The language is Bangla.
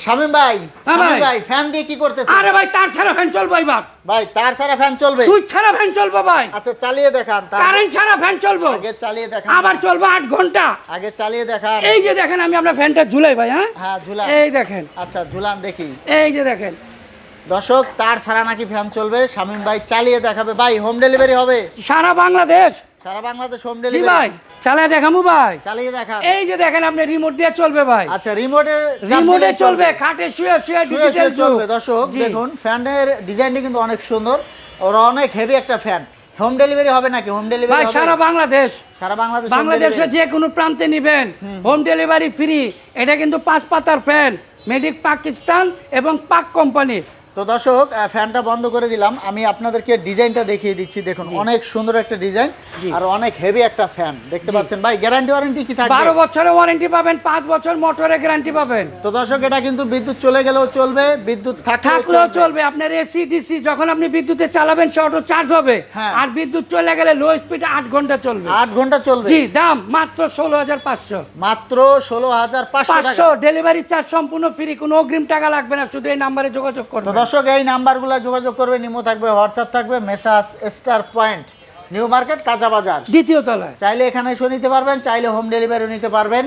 শামিম ভাই, হ্যাঁ শামিম ভাই। ভাই ফ্যান দিয়ে কি করতেছেন? আরে ভাই তার ছাড়া ফ্যান চলবে এবার। ভাই তার ছাড়া ফ্যান চলবে? সুইচ ছাড়া ফ্যান চলবে ভাই। আচ্ছা চালিয়ে দেখান। কারেন্ট ছাড়া ফ্যান চলবে। আগে চালিয়ে দেখান। আবার চলবে 8 ঘন্টা। আগে চালিয়ে দেখান। এই যে দেখেন আমি আপনার ফ্যানটা ঝুলাই ভাই। হ্যাঁ হ্যাঁ ঝুলান। এই দেখেন, আচ্ছা ঝুলান দেখি। এই যে দেখেন। দর্শক তার ছাড়া নাকি ফ্যান চলবে, শামিম ভাই চালিয়ে দেখাবে। ভাই হোম ডেলিভারি হবে? সারা বাংলাদেশ। সারা বাংলাদেশ হোম জি ডেলিভারি। ভাই, চালায় দেখামু ভাই। চালিয়ে দেখান। এই যে দেখেন আপনি রিমোট দিয়ে চলবে ভাই। আচ্ছা রিমোটে রিমোটে চলবে, খাটে শুয়ে শুয়ে ডিজিটাল চলবে। দর্শক দেখুন ফ্যানের ডিজাইনটি কিন্তু অনেক সুন্দর, ওর অনেক হেভি একটা ফ্যান। হোম ডেলিভারি হবে নাকি? হোম ডেলিভারি ভাই হবে? সারা বাংলাদেশ। সারা বাংলাদেশ বাংলাদেশের যে কোনো প্রান্তে নিবেন, হোম ডেলিভারি ফ্রি। এটা কিন্তু 5 পাতার ফ্যান, মেডিক পাকিস্তান এবং পাক কোম্পানি। তো দর্শক ফ্যানটা বন্ধ করে দিলাম, আমি আপনাদেরকে ডিজাইনটা দেখিয়ে দিচ্ছি। দেখুন অনেক সুন্দর একটা ডিজাইন আর অনেক হেভি একটা ফ্যান দেখতে পাচ্ছেন। ভাই গ্যারান্টি ওয়ারেন্টি কি থাকবে? 12 বছরের ওয়ারেন্টি পাবেন, 5 বছর মোটরের গ্যারান্টি পাবেন। তো দর্শক এটা কিন্তু বিদ্যুৎ চলে গেলেও চলবে, বিদ্যুৎ থাকলেও চলবে। আপনার এসি ডিসি যখন আপনি বিদ্যুতে চালাবেন সে অটো চার্জ হবে। হ্যাঁ। আর বিদ্যুৎ চলে গেলে লো স্পিডে 8 ঘন্টা চলবে। 8 ঘন্টা চলবে। জি, দাম মাত্র 16,500। মাত্র 16,500 টাকা। 500 ডেলিভারি চার্জ সম্পূর্ণ ফ্রি, কোনো অগ্রিম টাকা লাগবে না, শুধু এই নম্বরে যোগাযোগ তো করবেন। দর্শক এই নাম্বারগুলো যোগাযোগ করবে, নিমো থাকবে, হোয়াটসঅ্যাপ থাকবে, মেসাজ স্টার পয়েন্ট, নিউ মার্কেট, কাঁচা বাজার, দ্বিতীয় তলায়। চাইলে এখানে এসে নিতে পারবেন, চাইলে হোম ডেলিভারি নিতে পারবেন।